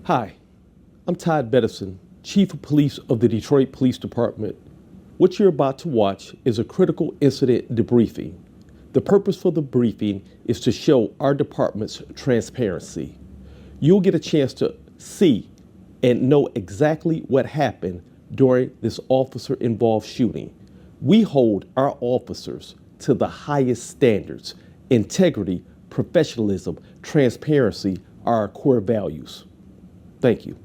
Hi, I'm Todd Bettison, Chief of Police of the Detroit Police Department. What you're about to watch is a critical incident debriefing. The purpose for the briefing is to show our department's transparency. You'll get a chance to see and know exactly what happened during this officer-involved shooting. We hold our officers to the highest standards. Integrity, professionalism, transparency are our core values. Thank you.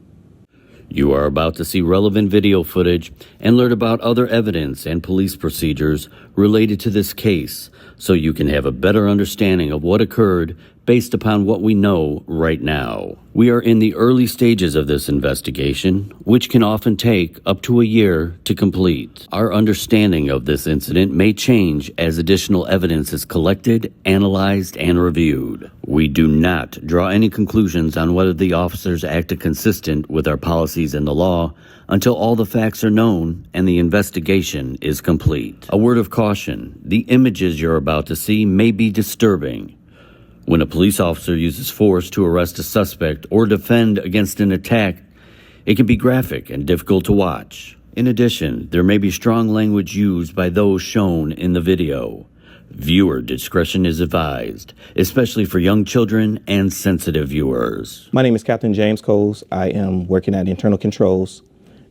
You are about to see relevant video footage and learn about other evidence and police procedures related to this case, so you can have a better understanding of what occurred based upon what we know right now. We are in the early stages of this investigation, which can often take up to a year to complete. Our understanding of this incident may change as additional evidence is collected, analyzed, and reviewed. We do not draw any conclusions on whether the officers acted consistent with our policies and the law until all the facts are known and the investigation is complete. A word of caution: the images you're about to see may be disturbing. When a police officer uses force to arrest a suspect or defend against an attack, it can be graphic and difficult to watch. In addition, there may be strong language used by those shown in the video. Viewer discretion is advised, especially for young children and sensitive viewers. My name is Captain James Coles. I am working at Internal Controls.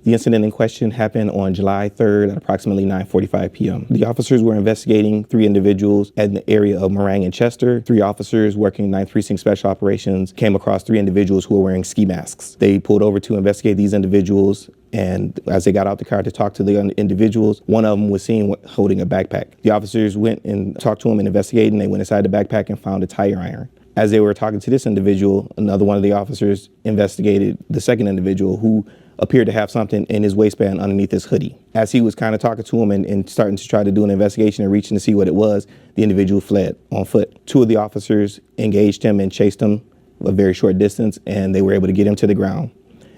The incident in question happened on July 3rd at approximately 9:45 p.m. The officers were investigating 3 individuals in the area of Meringue and Chester. 3 officers working 9th Precinct Special Operations came across 3 individuals who were wearing ski masks. They pulled over to investigate these individuals, and as they got out the car to talk to the individuals, one of them was seen holding a backpack. The officers went and talked to him and investigated, and they went inside the backpack and found a tire iron. As they were talking to this individual, another one of the officers investigated the second individual, who appeared to have something in his waistband underneath his hoodie. As he was kind of talking to him and starting to try to do an investigation and reaching to see what it was, the individual fled on foot. 2 of the officers engaged him and chased him a very short distance, and they were able to get him to the ground.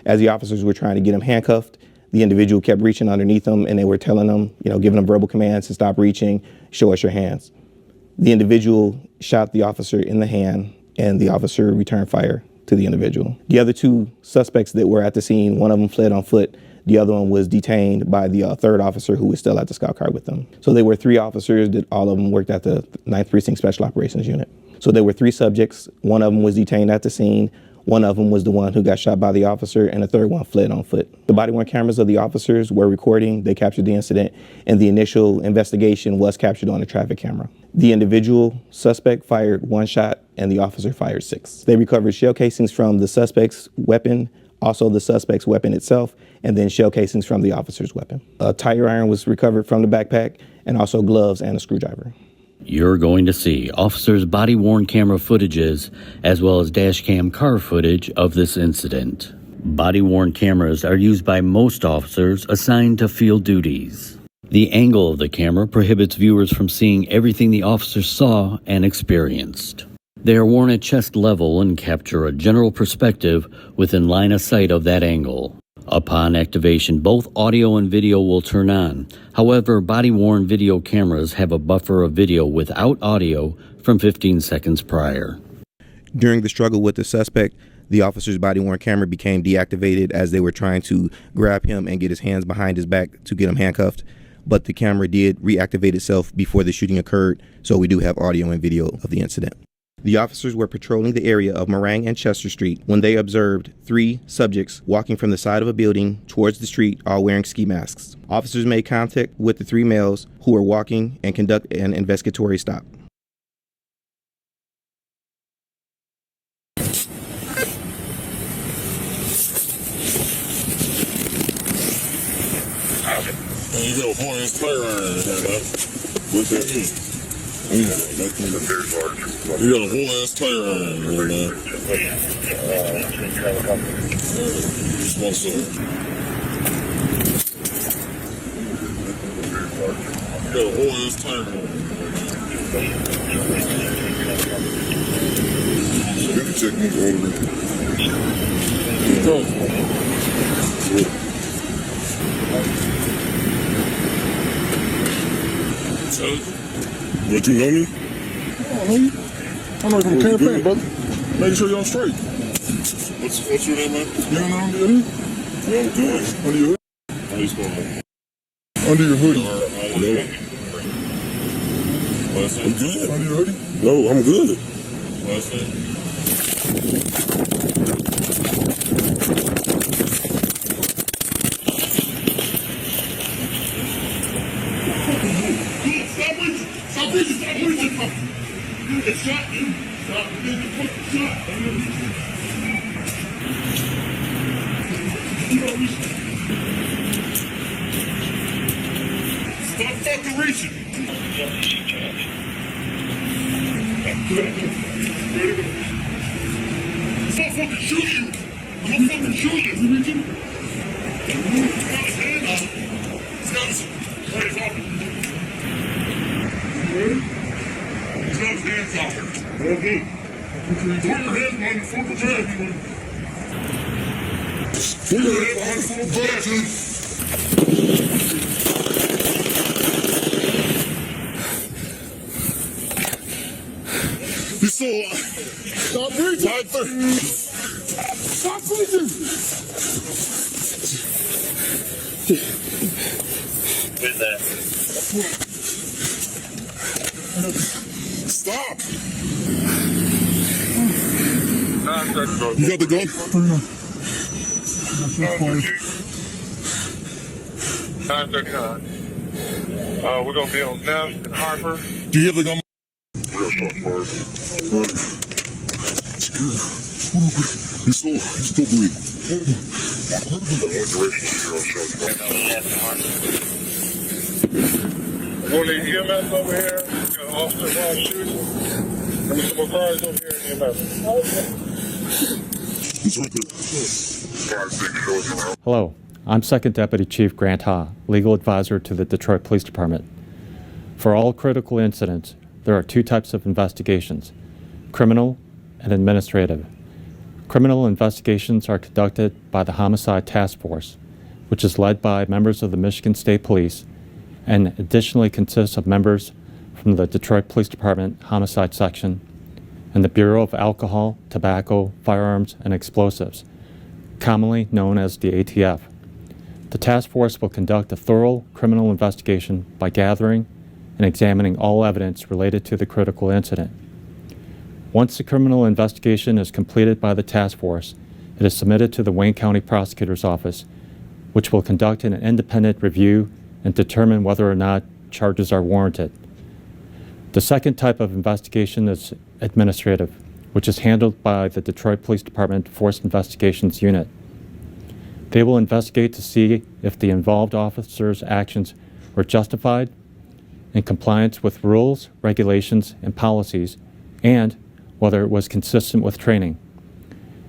As the officers were trying to get him handcuffed, the individual kept reaching underneath him, and they were telling him, giving him verbal commands to stop reaching, show us your hands. The individual shot the officer in the hand, and the officer returned fire to the individual. The other 2 suspects that were at the scene, one of them fled on foot. The other one was detained by the 3rd officer, who was still at the scout car with them. So there were 3 officers that all of them worked at the 9th Precinct Special Operations Unit. So there were 3 subjects. One of them was detained at the scene. One of them was the one who got shot by the officer, and the 3rd one fled on foot. The body-worn cameras of the officers were recording. They captured the incident, and the initial investigation was captured on a traffic camera. The individual suspect fired 1 shot, and the officer fired 6. They recovered shell casings from the suspect's weapon, also the suspect's weapon itself, and then shell casings from the officer's weapon. A tire iron was recovered from the backpack, and also gloves and a screwdriver. You're going to see officers' body-worn camera footages as well as dash cam car footage of this incident. Body-worn cameras are used by most officers assigned to field duties. The angle of the camera prohibits viewers from seeing everything the officer saw and experienced. They are worn at chest level and capture a general perspective within line of sight of that angle. Upon activation, both audio and video will turn on. However, body-worn video cameras have a buffer of video without audio from 15 seconds prior. During the struggle with the suspect, the officer's body-worn camera became deactivated as they were trying to grab him and get his hands behind his back to get him handcuffed. But the camera did reactivate itself before the shooting occurred, so we do have audio and video of the incident. The officers were patrolling the area of Meringue and Chester Street when they observed 3 subjects walking from the side of a building towards the street, all wearing ski masks. Officers made contact with the 3 males who were walking and conduct an investigatory stop. You got a whole-ass tire iron in there, man. What's that mean? That's very large. You got a whole-ass tire iron in there, man. Just one second. You got a whole-ass tire iron. Get the technique over there. Go. But you know me? I don't know you. I know you from the campaign, brother. Making sure you're on straight. What's your name, man? You don't know under your hoodie? Yeah, I'm good. Under your hoodie? How you spell that? Under your hoodie. No. What's that? I'm good. Under your hoodie? No, I'm good. What's that? Stop breathing. It's shot you. Stop fucking reaching. Stop fucking shooting you. I'm gonna fucking shoot you. You reaching? He's got his hand up. He's got his hands off. You ready? He's got his hands off. Okay. Put your hands behind your fucking back, man. Put your hands behind your fucking back, dude. He's still alive. Stop breathing. Stop breathing. With that. Stop. You got the gun? We're gonna be on Neff and Harper. Do you have the gun? He's still breathing. We're gonna need EMS over here. Got an officer while shooting. And there's some more cars over here in EMS. He's right there. Hello, I'm Second Deputy Chief Grant Ha, Legal Advisor to the Detroit Police Department. For all critical incidents, there are two types of investigations, criminal and administrative. Criminal investigations are conducted by the Homicide Task Force, which is led by members of the Michigan State Police and additionally consists of members from the Detroit Police Department Homicide Section and the Bureau of Alcohol, Tobacco, Firearms, and Explosives, commonly known as the ATF. The task force will conduct a thorough criminal investigation by gathering and examining all evidence related to the critical incident. Once the criminal investigation is completed by the task force, it is submitted to the Wayne County Prosecutor's Office, which will conduct an independent review and determine whether or not charges are warranted. The second type of investigation is administrative, which is handled by the Detroit Police Department Force Investigations Unit. They will investigate to see if the involved officers' actions were justified, in compliance with rules, regulations, and policies, and whether it was consistent with training.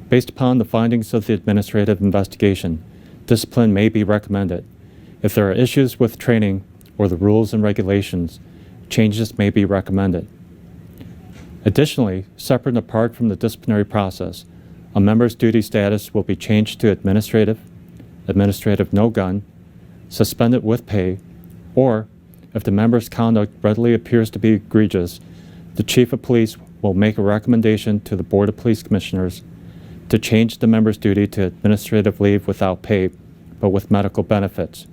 Based upon the findings of the administrative investigation, discipline may be recommended. If there are issues with training or the rules and regulations, changes may be recommended. Additionally, separate and apart from the disciplinary process, a member's duty status will be changed to administrative no gun, suspended with pay, or if the member's conduct readily appears to be egregious, the Chief of Police will make a recommendation to the Board of Police Commissioners to change the member's duty to administrative leave without pay, but with medical benefits.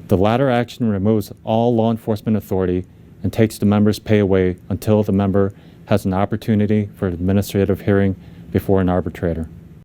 The latter action removes all law enforcement authority and takes the member's pay away until the member has an opportunity for an administrative hearing before an arbitrator.